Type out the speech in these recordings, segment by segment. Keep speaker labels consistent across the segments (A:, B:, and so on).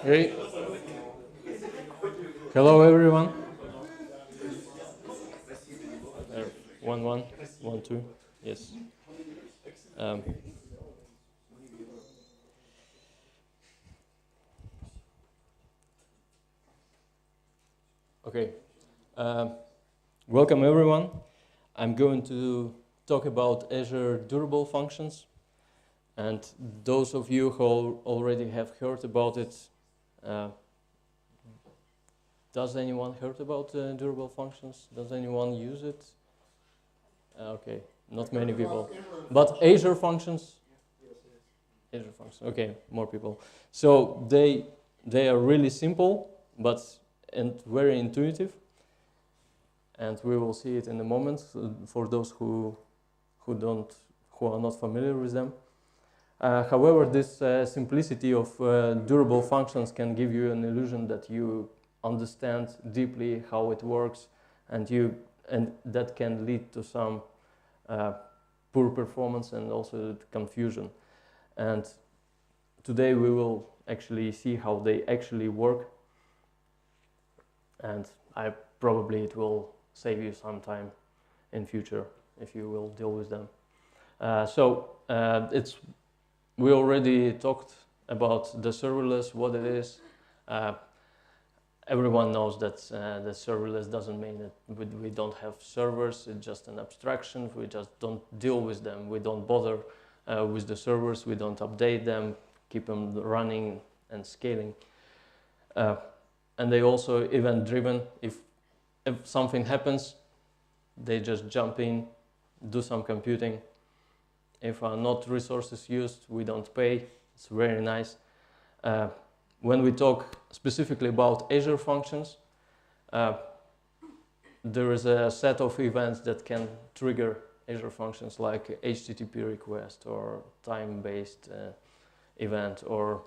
A: Hey, hello everyone. 1 1 1 2. Yes. Um, okay. Um, Welcome everyone. I'm going to talk about Azure durable functions, and those of you who already have heard about it, uh, does anyone heard about durable functions? Does anyone use it? Okay, not many people. But Azure functions? Azure functions. Okay, more people. So they are really simple, but and very intuitive. And we will see it in a moment for those who are not familiar with them. However, this simplicity of durable functions can give you an illusion that you understand deeply how it works, and that can lead to some poor performance and also confusion. And today we will actually see how they actually work, and it will save you some time in future if you will deal with them. We already talked about the serverless, what it is. Everyone knows that the serverless doesn't mean that we don't have servers. It's just an abstraction. We just don't deal with them. We don't bother with the servers. We don't update them, keep them running and scaling. And they also event-driven. If something happens, they just jump in, do some computing. If not resources used, we don't pay. It's very nice. When we talk specifically about Azure functions, there is a set of events that can trigger Azure functions, like HTTP request or time-based event, or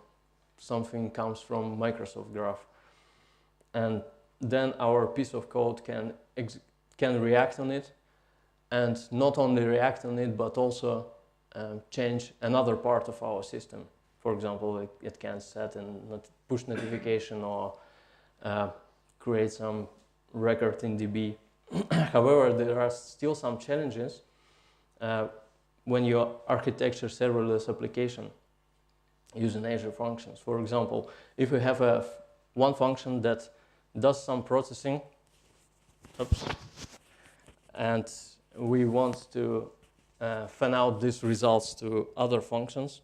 A: something comes from Microsoft Graph. And then our piece of code can react on it, and not only react on it, but also change another part of our system. For example, it can set a push notification or create some record in DB. However, there are still some challenges when you architecture serverless application using Azure functions. For example, if you have one function that does some processing, and we want to fan out these results to other functions,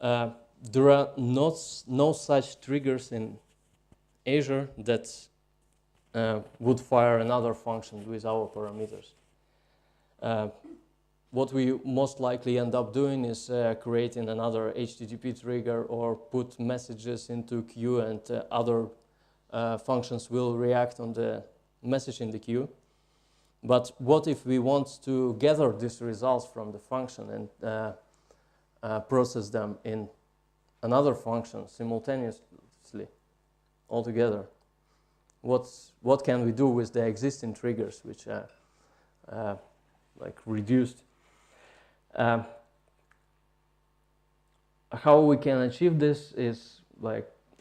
A: there are no such triggers in Azure that would fire another function with our parameters. What we most likely end up doing is creating another HTTP trigger or put messages into queue, and other functions will react on the message in the queue. But what if we want to gather these results from the function and process them in another function simultaneously, altogether? What can we do with the existing triggers, which are like reduced? How we can achieve this is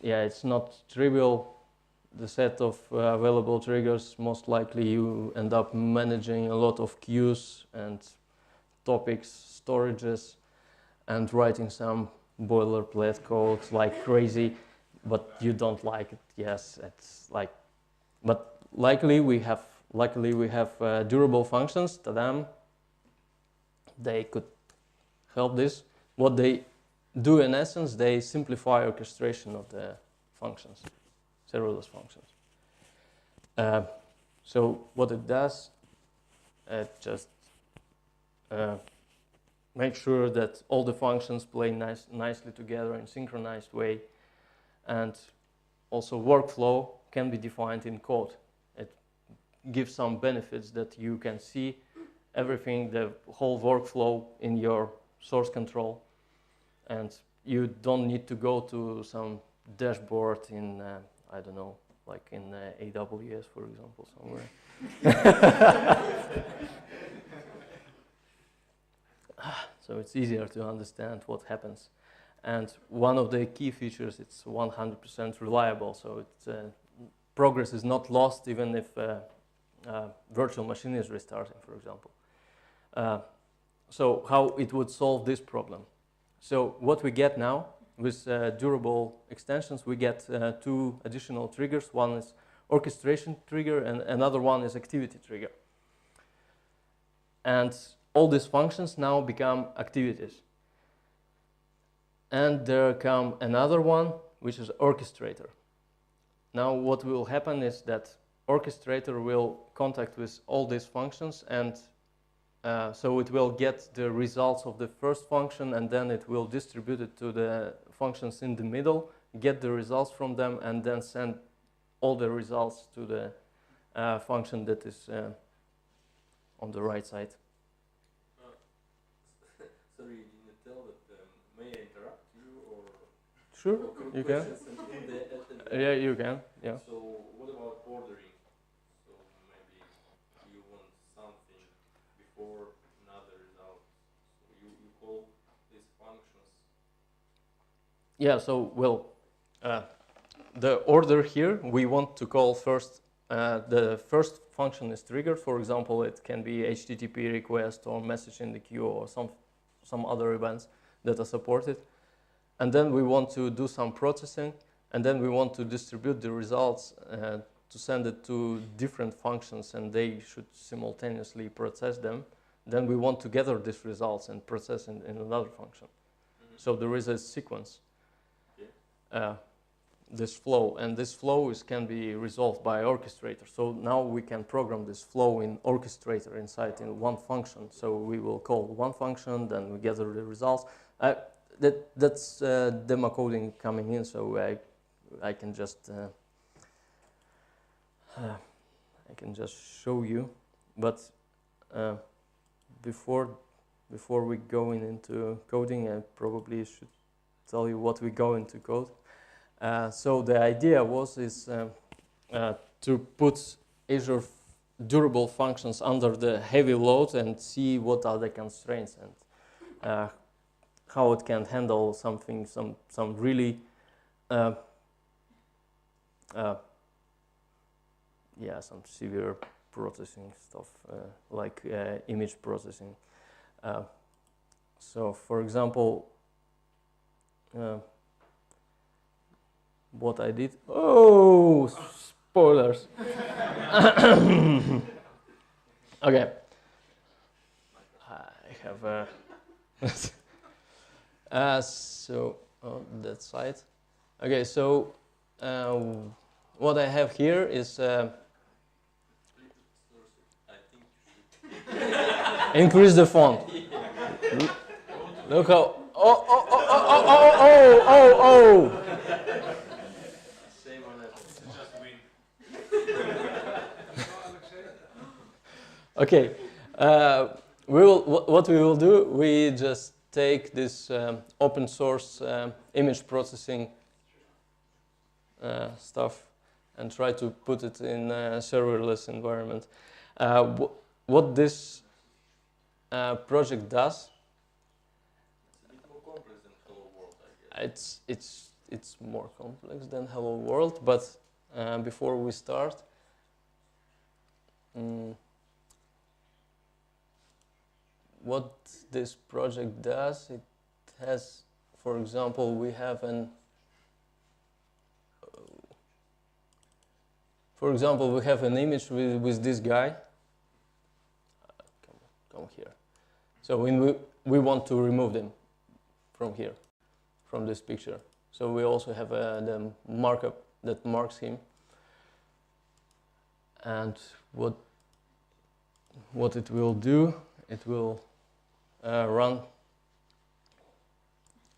A: it's not trivial. The set of available triggers, most likely you end up managing a lot of queues and topics, storages, and writing some boilerplate code like crazy, but you don't like it. Yes, it's like, but luckily we have durable functions. To they could help this. What they do in essence, they simplify orchestration of the functions. Serverless functions. So what it does, it just make sure that all the functions play nicely together in synchronized way, and also workflow can be defined in code. It gives some benefits that you can see everything, the whole workflow in your source control, and you don't need to go to some dashboard in, I don't know, like in AWS, for example, somewhere. So it's easier to understand what happens. And one of the key features, it's 100% reliable, so progress is not lost even if virtual machine is restarting, for example. So how it would solve this problem? So what we get now with durable extensions, we get two additional triggers. One is orchestration trigger and another one is activity trigger. And all these functions now become activities. And there come another one, which is orchestrator. Now what will happen is that orchestrator will contact with all these functions, and so it will get the results of the first function, and then it will distribute it to the functions in the middle, get the results from them, and then send all the results to the function that is on the right side.
B: Sorry, you didn't tell that. May I interrupt you, or?
A: Sure, you can. Yeah, you can. Yeah.
B: So, what about ordering? So maybe you want something before another result. So you call these functions.
A: Yeah. So well, the order here we want to call first. The first function is triggered. For example, it can be HTTP request or message in the queue or some other events that are supported. And then we want to do some processing, and then we want to distribute the results to send it to different functions, and they should simultaneously process them. Then we want to gather these results and process in another function. Mm-hmm. So there is a sequence, this flow, and this flow can be resolved by orchestrator. So now we can program this flow in orchestrator inside in one function. So we will call one function, then we gather the results. That's demo coding coming in, so I can just show you. But before we go into coding, I probably should tell you what we go into code. So the idea is to put Azure durable functions under the heavy load and see what are the constraints and how it can handle something, some really, some severe processing stuff like image processing. So, for example, what I did. Oh, spoilers. Okay. I have so on that side. Okay, so what I have here is increase the font. Look how oh.
B: Same on that. Just win.
A: Okay, what we will do, we just take this open source image processing stuff and try to put it in a serverless environment. What this project does,
B: It's a bit more complex than Hello World, I guess.
A: it's more complex than Hello World, but before we start, what this project does, it has, for example, we have an image with this guy. Come here. So when we want to remove them from here, from this picture. So we also have the markup that marks him. And what it will do, it will run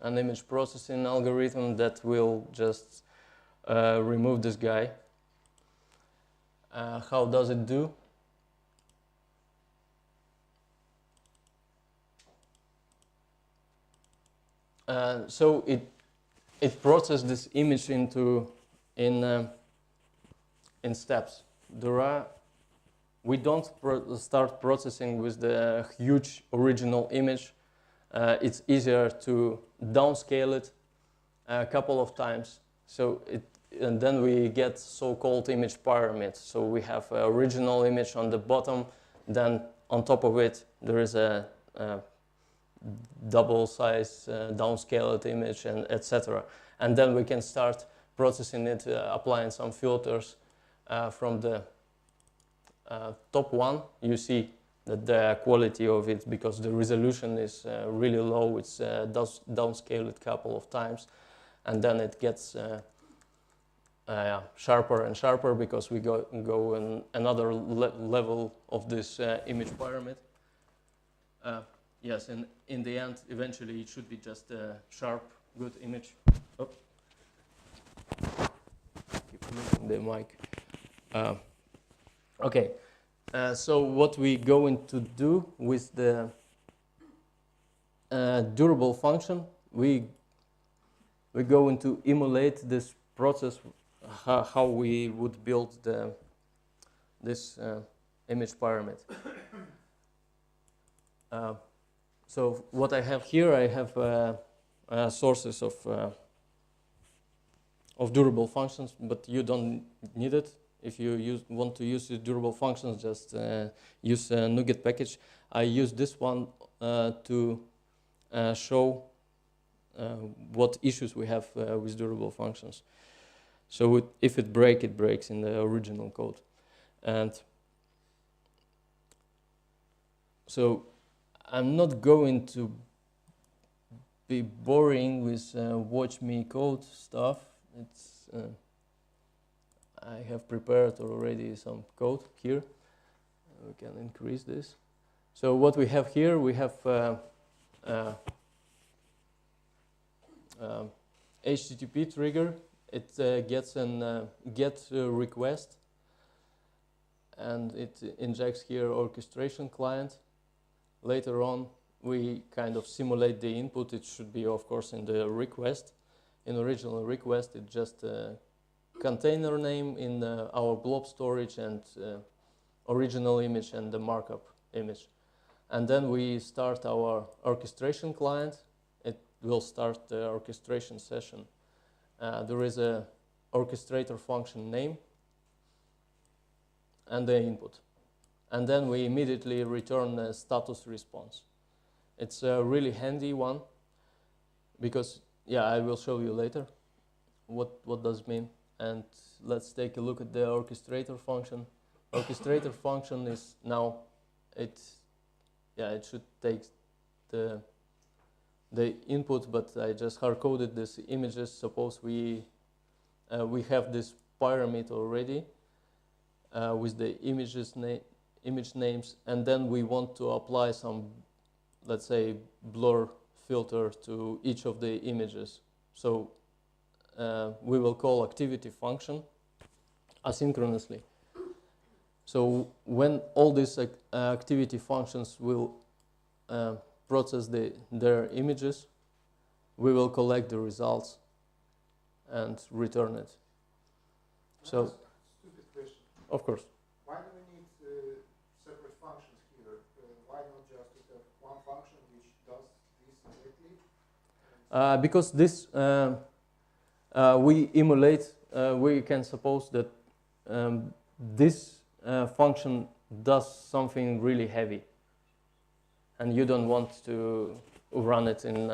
A: an image processing algorithm that will just remove this guy. How does it do? So it processes this image in steps. We don't start processing with the huge original image. It's easier to downscale it a couple of times. And then we get so-called image pyramids. So we have an original image on the bottom, then on top of it there is a double size downscaled image, and etc. And then we can start processing it, applying some filters from the top one. You see that the quality of it, because the resolution is really low, it's downscaled a couple of times, and then it gets sharper and sharper because we go in another level of this image pyramid. Yes, and in the end, eventually it should be just a sharp, good image. Oh. Keep moving the mic. Okay, so what we're going to do with the durable function, we're going to emulate this process, how we would build this image pyramid. So what I have here, I have sources of durable functions, but you don't need it. If you want to use the durable functions, just use a NuGet package. I use this one to show what issues we have with durable functions. So if it breaks in the original code. And so I'm not going to be boring with watch me code stuff. It's I have prepared already some code here. We can increase this. So what we have here, we have HTTP trigger. It gets an get request, and it injects here orchestration client. Later on, we kind of simulate the input. It should be, of course, in the request. In original request, it's just a container name in our blob storage and original image and the markup image. And then we start our orchestration client. It will start the orchestration session. There is a orchestrator function name and the input. And then we immediately return a status response. It's a really handy one because, yeah, I will show you later what does it mean. And let's take a look at the orchestrator function. Orchestrator function is now, it should take the input, but I just hard-coded these images. Suppose we have this pyramid already with the image names, and then we want to apply some, let's say, blur filter to each of the images. So we will call activity function asynchronously. So when all these activity functions will process their images, we will collect the results and return it. So,
C: stupid question.
A: Of course.
C: Why do we need separate functions here? Why not just have one function which does this directly?
A: Because this we emulate. We can suppose that this function does something really heavy, and you don't want to run it in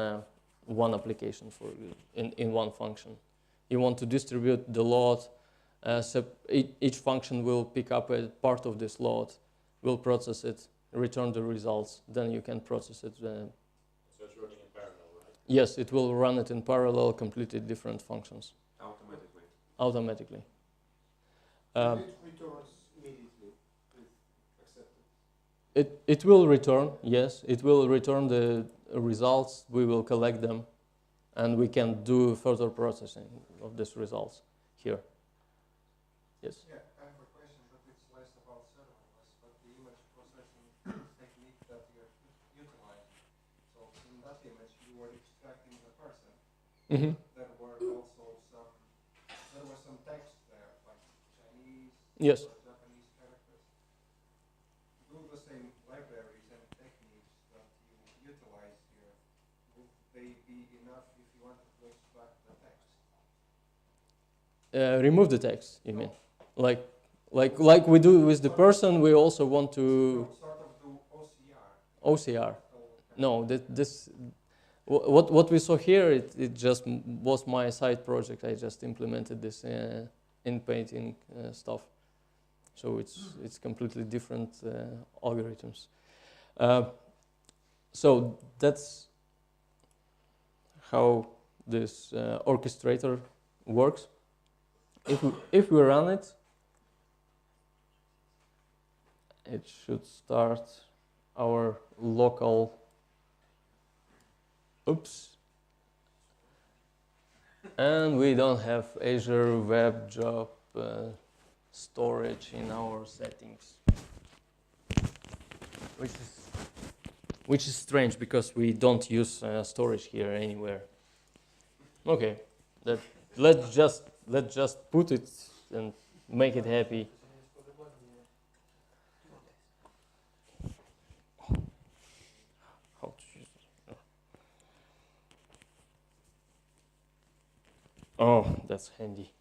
A: one application for in one function. You want to distribute the load. So each function will pick up a part of this load, will process it, return the results. Then you can process it.
B: So it's running in parallel, right?
A: Yes, it will run it in parallel, completely different functions.
B: Automatically.
A: Automatically.
C: It returns immediately with accepted.
A: It will return, yes. It will return the results. We will collect them. and we can do further processing of these results here. Yes.
C: Yeah, I have a question, but it's less about serverless, but the image processing technique that you're utilizing. So in that image, you were extracting the person.
A: Mm-hmm.
C: There were also some text there, like Chinese
A: Yes.
C: or Japanese characters. Do the same libraries and techniques that you utilize here, would they be enough if you wanted to extract the text?
A: Remove the text, you mean? Like we do with the person, we also want to
C: Sort of do OCR.
A: OCR. No, what we saw here, it just was my side project. I just implemented this in painting stuff. So it's completely different algorithms. So that's how this orchestrator works. If we run it, it should start our local. Oops. And we don't have Azure Web Job storage in our settings, which is strange because we don't use storage here anywhere. Okay, let's just put it and make it happy. How to use it? Oh, that's handy.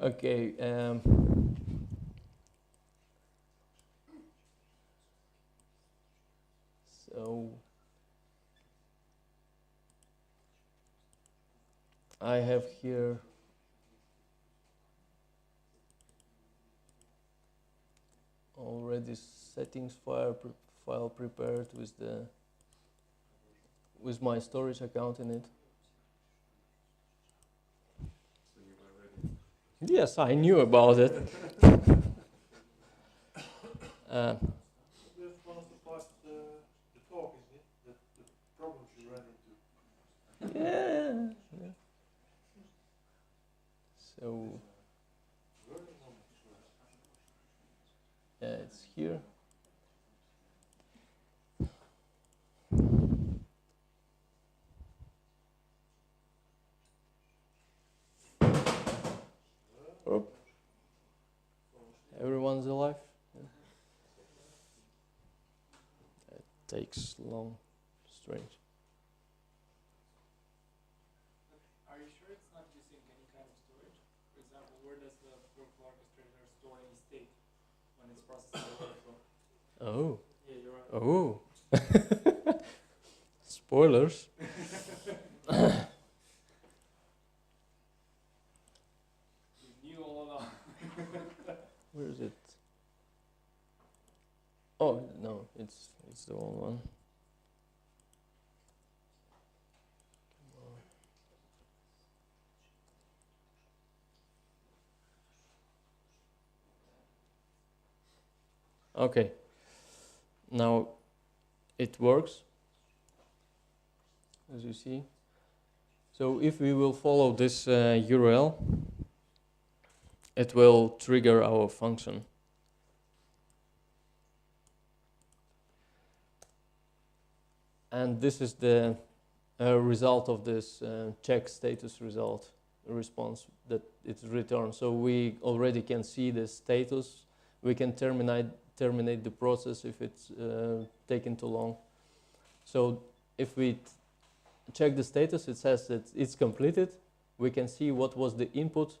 A: Okay. So I have here already settings file prepared with my storage account in it.
B: So you were ready.
A: Yes, I knew about it.
D: That's one of the parts of the talk, isn't it? The problems you run into.
A: Yeah. So it's here. Oop. Everyone's alive. Yeah. It takes long. Strange.
E: Are you sure it's not using any kind of storage? For example, where does the workflow orchestrator store any state when it's processing the workflow?
A: Oh.
E: Yeah, you're right.
A: Oh. Spoilers.
E: You knew all along.
A: Where is it? Oh no, it's the wrong one. Okay. Now it works, as you see. So if we will follow this URL, it will trigger our function. And this is the result of this check status response that it returns. So we already can see the status. We can terminate the process if it's taken too long. So if we check the status, it says that it's completed. We can see what was the input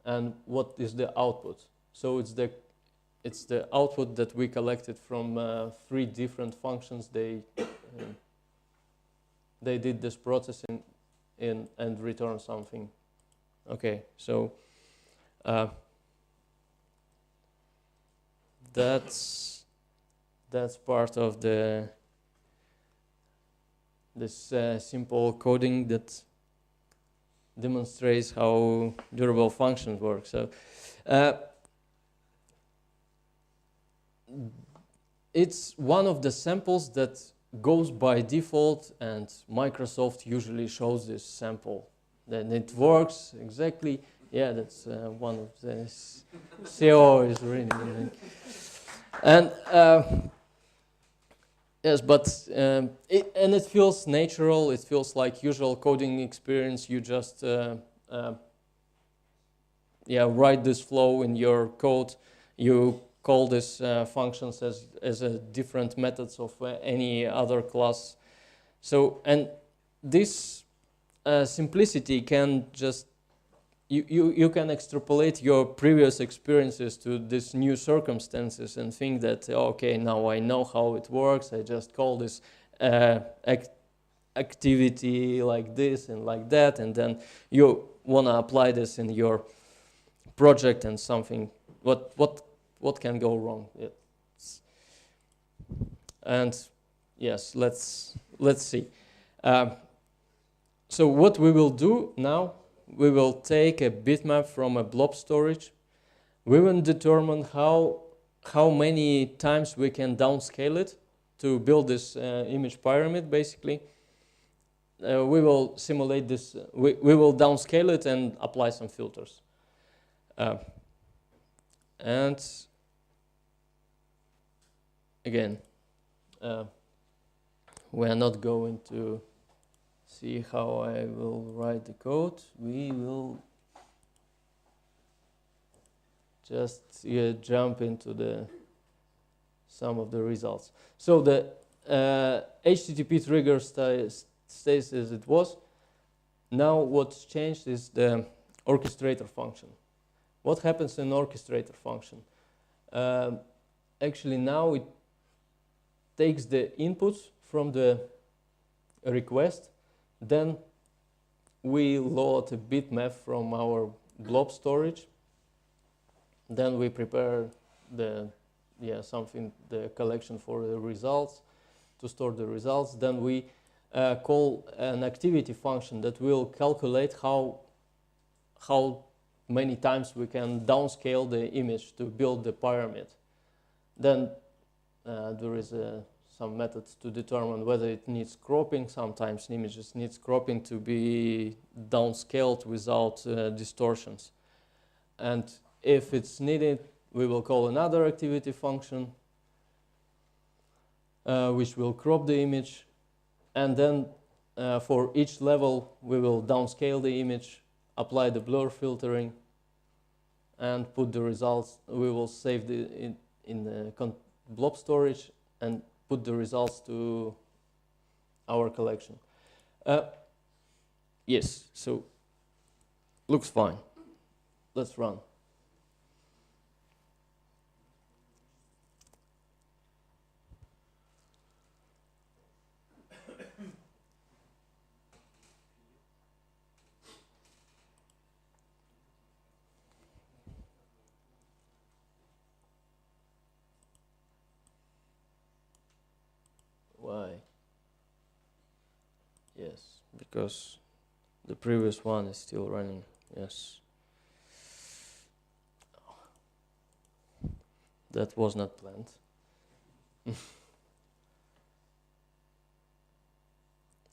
A: and what is the output. So it's the output that we collected from 3 different functions. They did this processing in and return something. Okay, so that's part of this simple coding that demonstrates how durable functions work. So it's one of the samples that goes by default, and Microsoft usually shows this sample. Then it works exactly. Yeah, that's one of the CEO is reading. And yes, but it feels natural. It feels like usual coding experience. You just write this flow in your code. You call these functions as a different methods of any other class. So, and this simplicity can just, you can extrapolate your previous experiences to these new circumstances and think that, okay, now I know how it works. I just call this activity like this and like that, and then you want to apply this in your project and something. What can go wrong? And yes, let's see. So what we will do now, we will take a bitmap from a blob storage. We will determine how many times we can downscale it to build this image pyramid, basically. We will simulate this. We will downscale it and apply some filters. And again, we are not going to see how I will write the code. We will just jump into some of the results. So the HTTP trigger stays as it was. Now what's changed is the orchestrator function. What happens in orchestrator function? Actually now it takes the inputs from the request. Then we load a bitmap from our blob storage. Then we prepare the collection for the results, to store the results. Then we call an activity function that will calculate how many times we can downscale the image to build the pyramid. Then there is some methods to determine whether it needs cropping. Sometimes images needs cropping to be downscaled without distortions. And if it's needed, we will call another activity function which will crop the image. And then for each level, we will downscale the image, apply the blur filtering, and put the results. We will save in the blob storage and put the results to our collection. Yes, so looks fine. Let's run. Why? Yes, because the previous one is still running. Yes. That was not planned.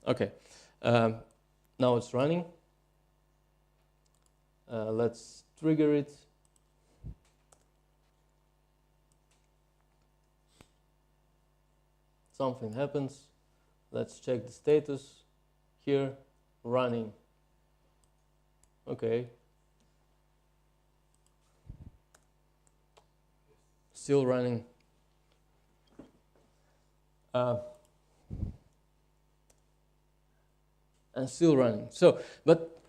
A: Okay. Now it's running. Let's trigger it. Something happens. Let's check the status. Here, running. Okay. Still running. And still running. So, but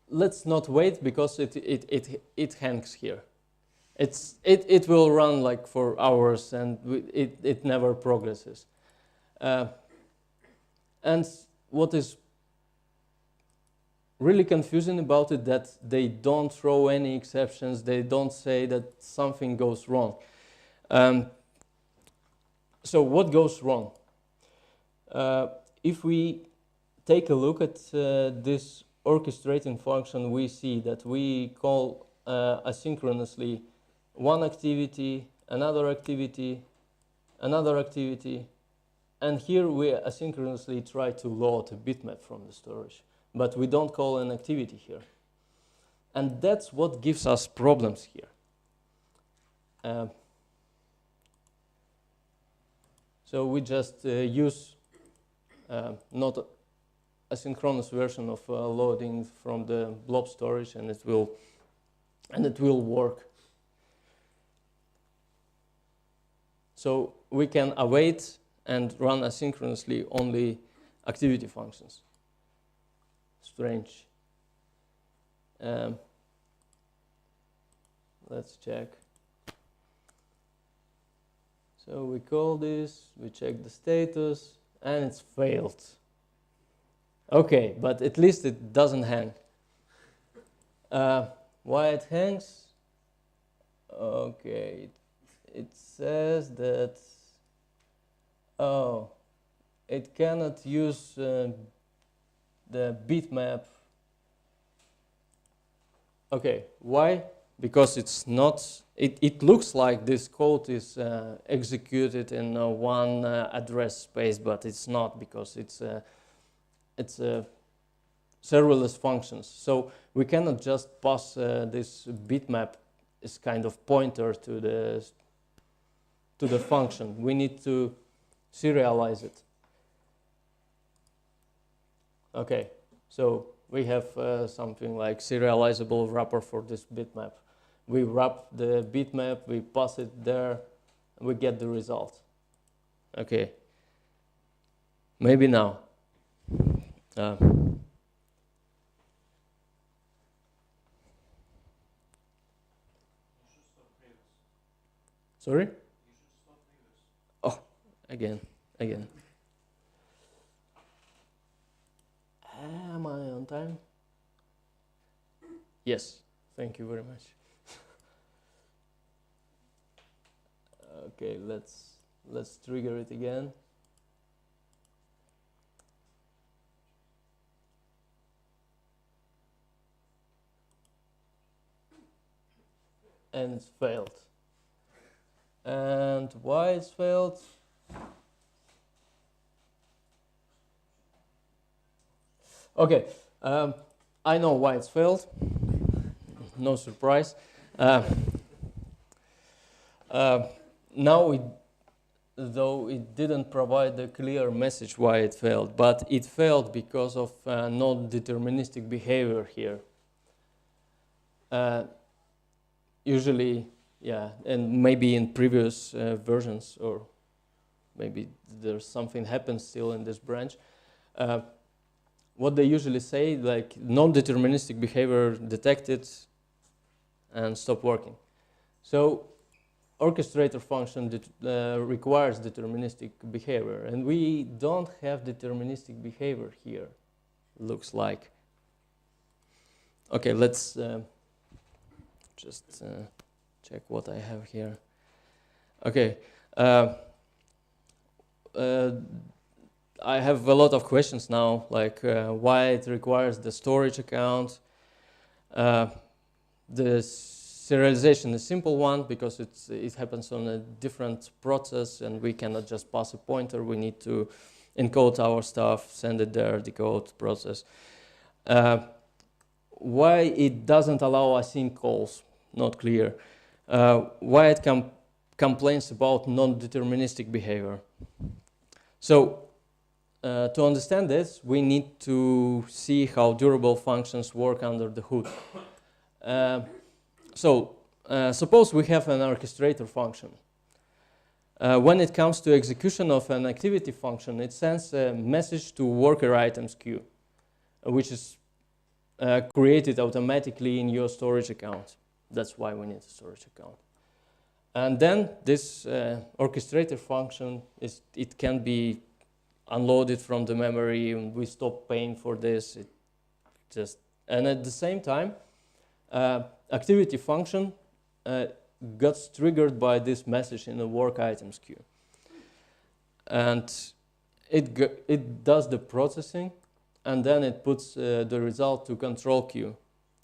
A: let's not wait because it hangs here. It will run like for hours and it never progresses. And what is really confusing about it that they don't throw any exceptions. They don't say that something goes wrong. So what goes wrong? If we take a look at this orchestrating function, we see that we call asynchronously one activity, another activity, another activity, And here we asynchronously try to load a bitmap from the storage, but we don't call an activity here. And that's what gives us problems here. So we just use not asynchronous version of loading from the blob storage, and it will work. So we can await and run asynchronously only activity functions. Strange. Let's check. So we call this, we check the status, and it's failed. Okay, but at least it doesn't hang. Why it hangs? Okay, it says that, oh, it cannot use the bitmap. Okay, why? Because it's not, it looks like this code is executed in one address space, but it's not, because it's serverless functions. So we cannot just pass this bitmap as kind of pointer to the function. We need to serialize it. Okay, so we have something like serializable wrapper for this bitmap. We wrap the bitmap, we pass it there, and we get the result. Okay, maybe now. Sorry? Oh, again. Am I on time? Yes, thank you very much. Okay, let's trigger it again. And it's failed. And why it's failed? Okay, I know why it's failed. No surprise. Now, though it didn't provide a clear message why it failed, but it failed because of non-deterministic behavior here. Usually, yeah, and maybe in previous versions, or maybe there's something happens still in this branch. What they usually say, like non-deterministic behavior detected and stop working. So orchestrator function requires deterministic behavior, and we don't have deterministic behavior here, looks like. Okay, let's just check what I have here. Okay. I have a lot of questions now, like why it requires the storage account. The serialization is a simple one because it happens on a different process, and we cannot just pass a pointer. We need to encode our stuff, send it there, decode, process. Why it doesn't allow async calls, not clear. Why it complains about non-deterministic behavior. So, to understand this, we need to see how durable functions work under the hood. Suppose we have an orchestrator function. When it comes to execution of an activity function, it sends a message to worker items queue, which is created automatically in your storage account. That's why we need a storage account. And then this orchestrator function, it can be unloaded from the memory, and we stop paying for this. And at the same time, activity function gets triggered by this message in the work items queue. And it does the processing, and then it puts the result to control queue,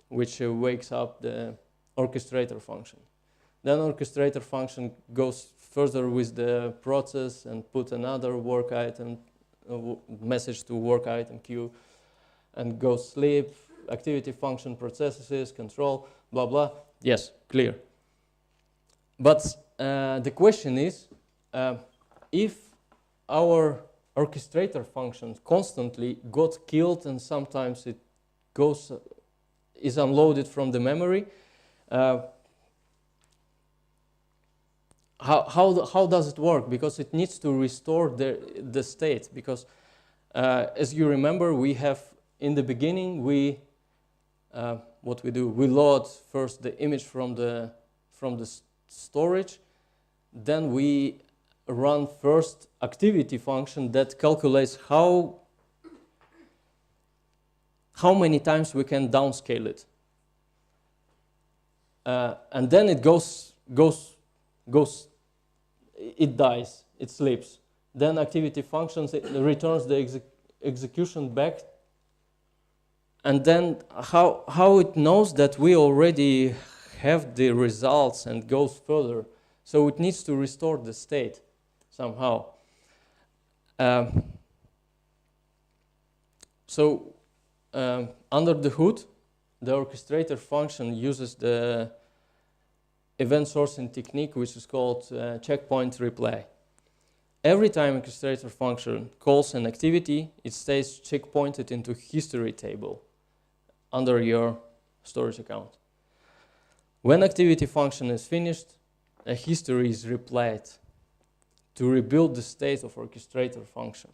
A: which wakes up the orchestrator function. Then orchestrator function goes further with the process and put another work item, message to work item queue, and go sleep, activity function processes, control, blah, blah. Yes, clear. But the question is, if our orchestrator function constantly got killed and sometimes it is unloaded from the memory, how does it work? Because it needs to restore the state. Because as you remember, we have in the beginning what we do, we load first the image from the storage, then we run first activity function that calculates how many times we can downscale it, and then it it dies, it sleeps. Then activity functions, it returns the execution back. And then how it knows that we already have the results and goes further. So it needs to restore the state somehow. Under the hood, the orchestrator function uses the event sourcing technique, which is called checkpoint replay. Every time orchestrator function calls an activity, it stays checkpointed into history table under your storage account. When activity function is finished, a history is replayed to rebuild the state of orchestrator function.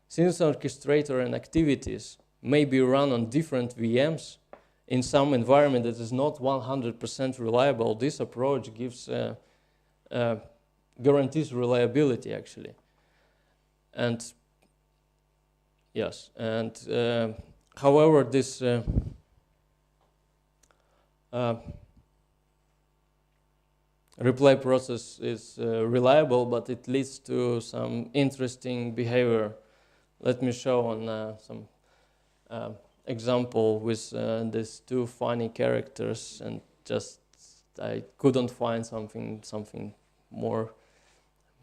A: Since orchestrator and activities may be run on different VMs in some environment that is not 100% reliable, this approach gives guarantees reliability actually. And yes, and however, this replay process is reliable, but it leads to some interesting behavior. Let me show on some example with these two funny characters, and just I couldn't find something more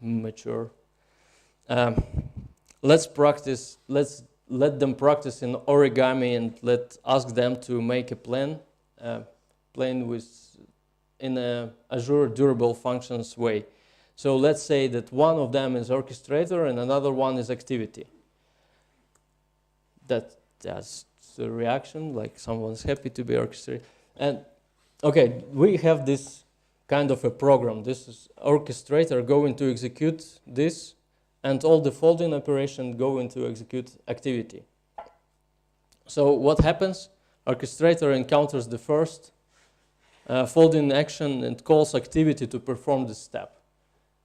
A: mature. Let's practice. Let's let them practice in origami and ask them to make a plan in a Azure durable functions way. So let's say that one of them is orchestrator and another one is activity. That's the reaction, like someone's happy to be orchestrator. And okay, we have this kind of a program. This is orchestrator going to execute this, and all the folding operation going to execute activity. So what happens? Orchestrator encounters the first folding action and calls activity to perform this step.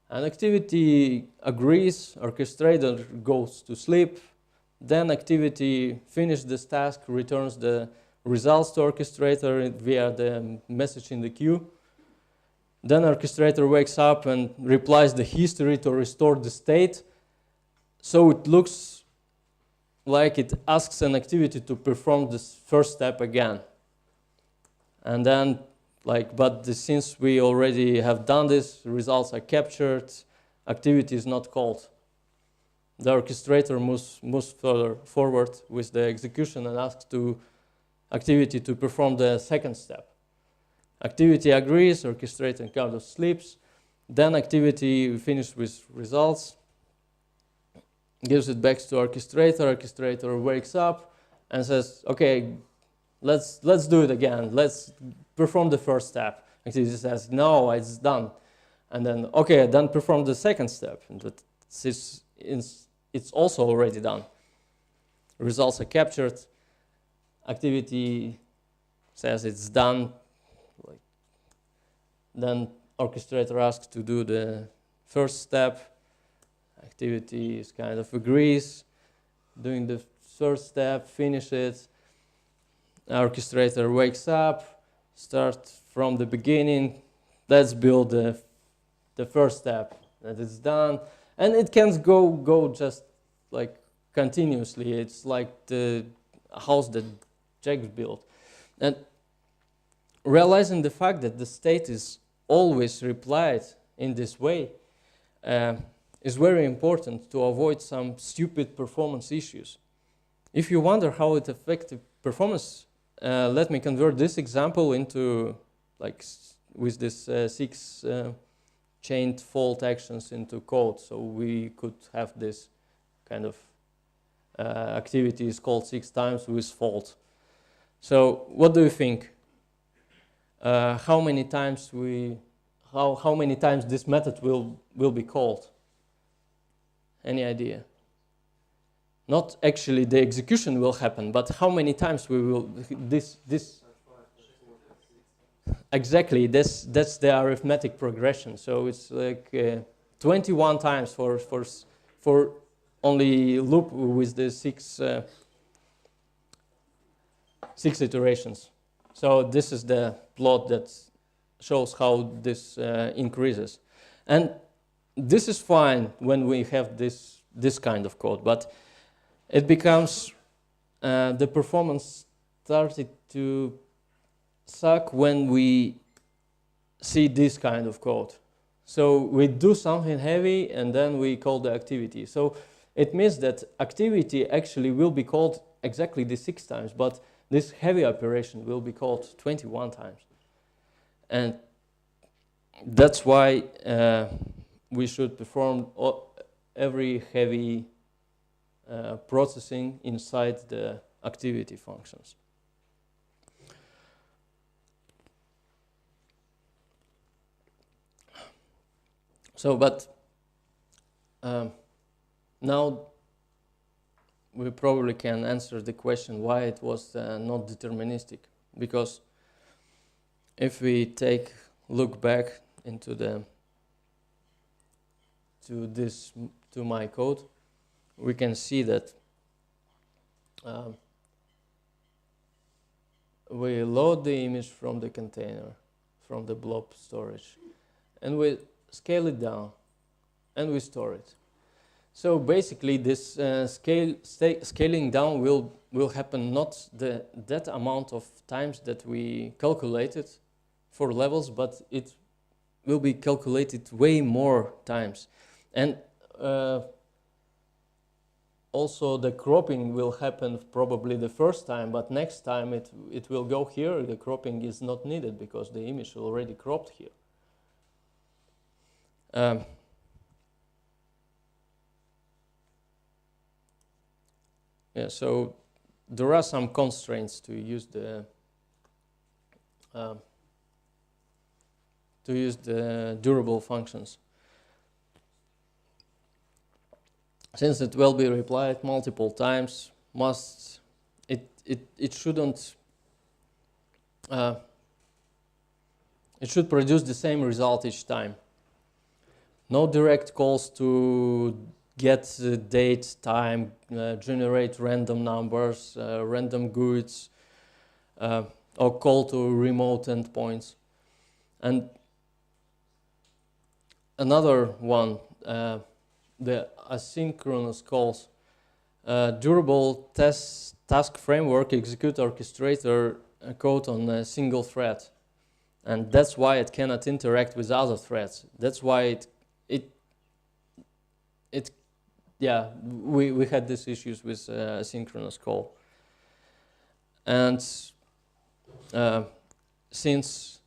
A: And activity agrees, orchestrator goes to sleep, then activity finishes this task, returns the results to orchestrator via the message in the queue. Then orchestrator wakes up and replies the history to restore the state. So it looks like it asks an activity to perform this first step again. And then, since we already have done this, results are captured, activity is not called. The orchestrator moves further forward with the execution and asks activity to perform the second step. Activity agrees, orchestrator kind of sleeps, then activity finishes with results, gives it back to orchestrator wakes up and says, okay, let's do it again, let's perform the first step. Activity says, no, it's done. And then, okay, then perform the second step. And it's also already done. Results are captured, activity says it's done. Then orchestrator asks to do the first step. Activity is kind of agrees, doing the first step, finish it. Orchestrator wakes up, start from the beginning. Let's build the first step. That is done, and it can go just like continuously. It's like the house that Jack built, and realizing the fact that the state is always replied in this way, is very important to avoid some stupid performance issues. If you wonder how it affects performance, let me convert this example into, like, with this 6 chained fault actions into code. So we could have this kind of activities called 6 times with fault. So what do you think? How many times this method will be called? Any idea? Not actually the execution will happen, but how many times we will this exactly that's the arithmetic progression. So it's like 21 times for only loop with the 6 iterations. So this is the plot that shows how this increases, and this is fine when we have this kind of code, but it becomes the performance started to suck when we see this kind of code. So we do something heavy and then we call the activity. So it means that activity actually will be called exactly the 6 times, but this heavy operation will be called 21 times. And that's why we should perform every heavy processing inside the activity functions. So, but now we probably can answer the question why it was not deterministic. Because if we look back into to my code, we can see that we load the image from the container, from the blob storage, and we scale it down, and we store it. So basically, this scaling down will happen not that amount of times that we calculated for levels, but it will be calculated way more times. And also the cropping will happen probably the first time, but next time it will go here. The cropping is not needed because the image is already cropped here. Yeah, so there are some constraints to use the durable functions. Since it will be replied multiple times, it shouldn't it should produce the same result each time. No direct calls to get date, time, generate random numbers, random GUIDs, or call to remote endpoints. And another one, the asynchronous calls. Durable task framework execute orchestrator code on a single thread. And that's why it cannot interact with other threads. That's why we had these issues with asynchronous call. And since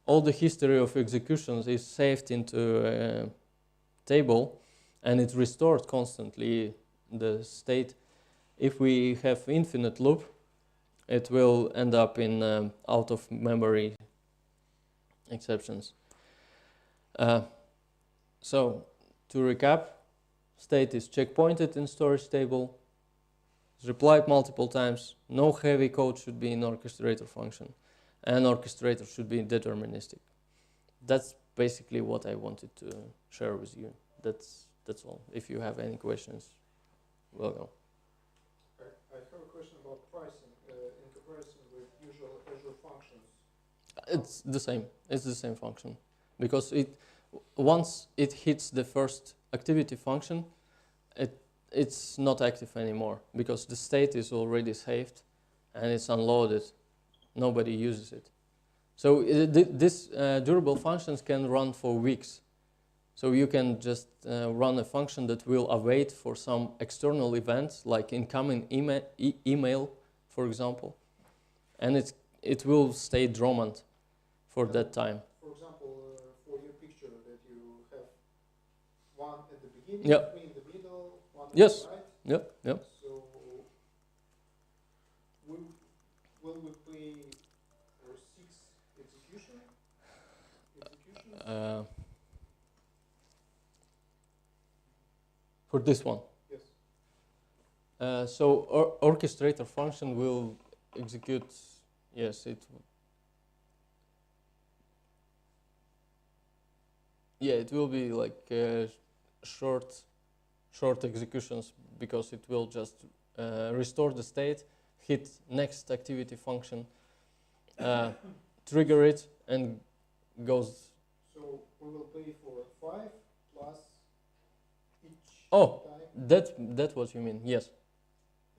A: all the history of executions is saved into a table and it's restored constantly the state, if we have infinite loop, it will end up in out of memory exceptions. So to recap, state is checkpointed in storage table, is replied multiple times, no heavy code should be in orchestrator function, and orchestrator should be deterministic. That's basically what I wanted to share with you. That's all. If you have any questions, welcome.
D: I have a question about pricing in comparison with usual Azure functions.
A: It's the same. It's the same function because once it hits the first activity function, it's not active anymore because the state is already saved and it's unloaded. Nobody uses it. So this durable functions can run for weeks. So you can just run a function that will await for some external event, like incoming email, for example, and it will stay dormant for that time.
D: For example, for your picture that you have one at the beginning,
A: Yeah.
D: three in the middle, one
A: Yes.
D: at the right.
A: Yep, yep.
D: So will we pay for 6 executions?
A: For this one.
D: Yes.
A: So orchestrator function will execute, yes, it will be like short executions, because it will just restore the state, hit next activity function, trigger it, and goes.
D: So we will pay for 5 plus each
A: Oh,
D: time.
A: that's what you mean. Yes.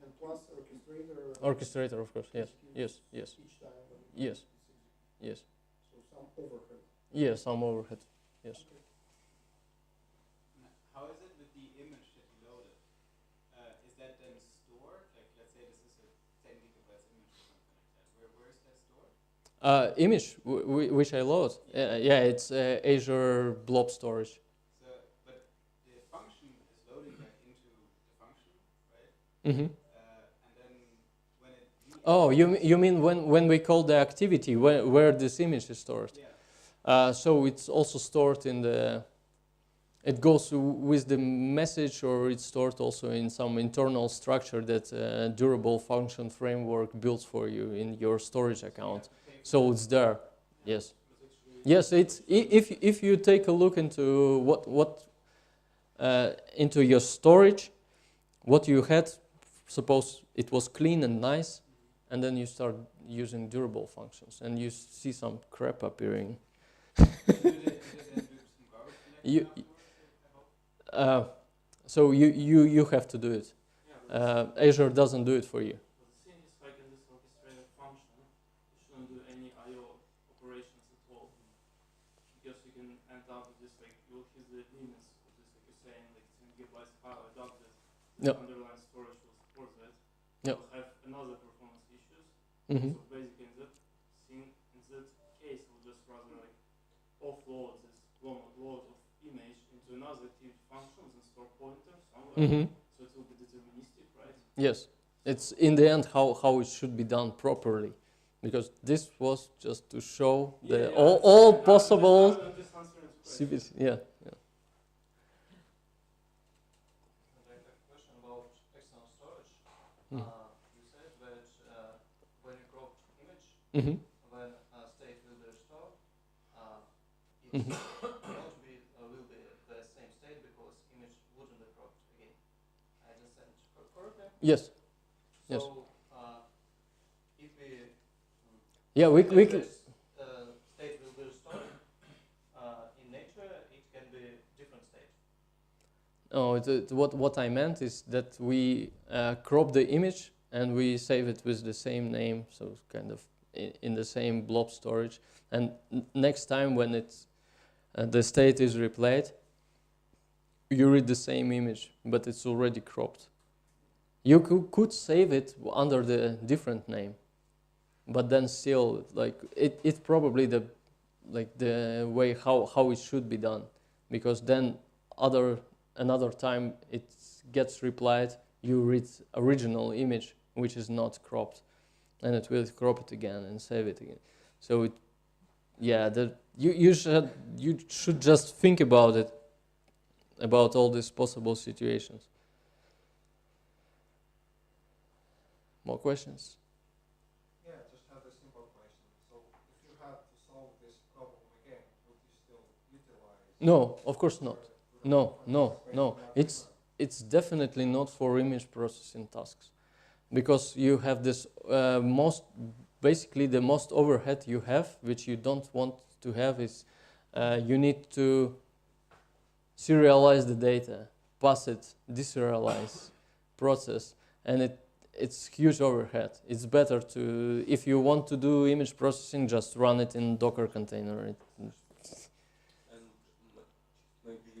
D: And plus orchestrator.
A: Orchestrator, of course. Yes. Yes. Yes.
D: Each time.
A: Yes. Yes.
D: So some overhead.
A: Yes. Some overhead. Yes.
D: Okay.
F: How is it with the image that you loaded? Is that then stored? Like, let's say this is a 10 gigabytes image or something like that. Where is that stored?
A: Image which I load. Yeah, it's Azure blob storage.
F: So, but the function is loading that into the function, right?
A: Mm-hmm.
F: And then when it
A: Oh, you mean when we call the activity where this image is stored?
F: Yeah.
A: So it's also stored in the. It goes with the message, or it's stored also in some internal structure that durable function framework builds for you in your storage account. So it's there. Yes. Yes. It's if you take a look into what into your storage, what you had. Suppose it was clean and nice, and then you start using durable functions, and you see some crap appearing. You, so you have to do it. Azure doesn't do it for you.
E: But the thing is, like in this orchestrator function, you shouldn't do any I/O operations at all, because you can end up with this, like you'll hit the limits of this, like you're saying, like 10 gigabytes file adopted.
A: Yep.
E: Underlying storage will support that.
A: Yep.
E: You'll have another performance issues.
A: Mm-hmm.
E: So basically, in that case, we'll just rather like offload this load of image into another activity functions and store pointer somewhere.
A: Mm-hmm.
E: So it will be deterministic, right?
A: Yes, it's in the end how it should be done properly, because this was just to show the all possible.
E: I'm just answering the question.
A: CVs. Yeah.
G: I have a question about external storage.
A: Mm.
G: You said that when you crop image,
A: Mm-hmm.
G: when state will be restored, it
A: Mhm.
G: won't be will be the same state because image wouldn't be cropped again. I understand correctly.
A: Yes. Yes.
G: So if we
A: Yeah, we
G: if
A: can.
G: this, state will be restored in nature, it can be different state.
A: Oh, what I meant is that we crop the image and we save it with the same name, so kind of in the same blob storage. And next time when it's the state is replayed, you read the same image, but it's already cropped. You could save it under the different name, but then still, like it's probably the way how it should be done, because then another time it gets replied, you read original image which is not cropped, and it will crop it again and save it again. So you should just think about it, about all these possible situations. More questions?
C: Yeah, just have a simple question. So if you had to solve this problem again, would you still utilize?
A: No, of course not. No. It's definitely not for image processing tasks, because you have this basically the most overhead you have, which you don't want to have, is you need to serialize the data, pass it, deserialize, process, and it's huge overhead. It's better to, if you want to do image processing, just run it in Docker container.
B: And maybe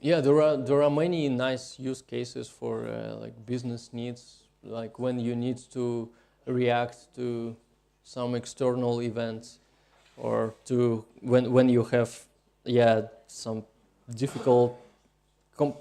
A: Yeah, there are many nice use cases for like business needs, like when you need to react to some external events, or to when you have some difficult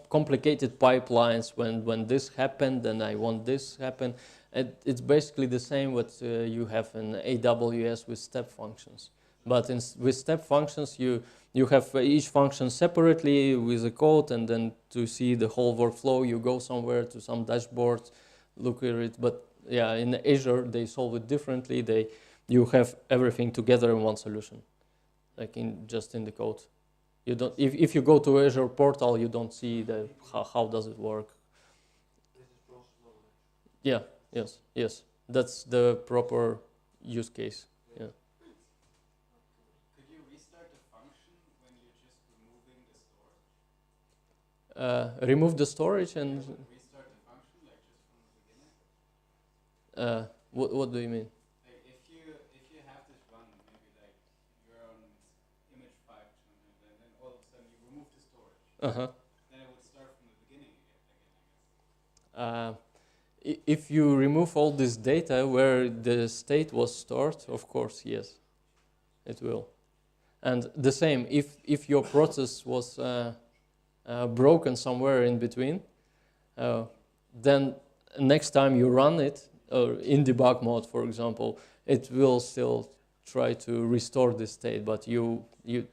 A: complicated pipelines. When this happened, then I want this happen. It's basically the same what you have in AWS with step functions. But with step functions, you have each function separately with a code, and then to see the whole workflow, you go somewhere to some dashboard, look at it. But yeah, in Azure, they solve it differently. You have everything together in one solution, like just in the code. You don't. If you go to Azure portal, you don't see how does it work.
D: This is process knowledge.
A: Yeah. Yes. That's the proper use case. Yeah.
F: Could you restart the function when you're just removing the storage?
A: Remove the storage and
F: Restart the function like just from the beginning?
A: what do you mean?
F: Like if you have this run, maybe like you're on image function, and then all of a sudden you remove the storage, then it would start from the beginning again, I guess.
A: If you remove all this data where the state was stored, of course, yes, it will. And the same, if your process was broken somewhere in between, then next time you run it, or in debug mode, for example, it will still try to restore the state. But you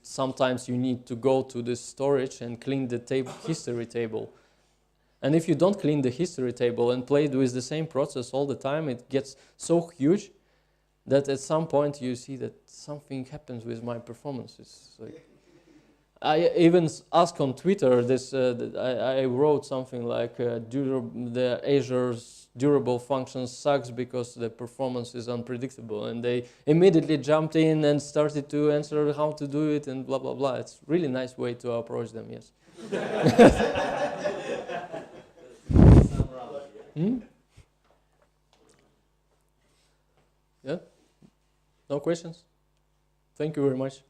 A: sometimes you need to go to the storage and clean the history table. And if you don't clean the history table and play with the same process all the time, it gets so huge that at some point you see that something happens with my performance. It's like, I even asked on Twitter this. I wrote something like the Azure's durable function sucks because the performance is unpredictable, and they immediately jumped in and started to answer how to do it and blah blah blah. It's a really nice way to approach them. Yes. Yeah? No questions? Thank you very much.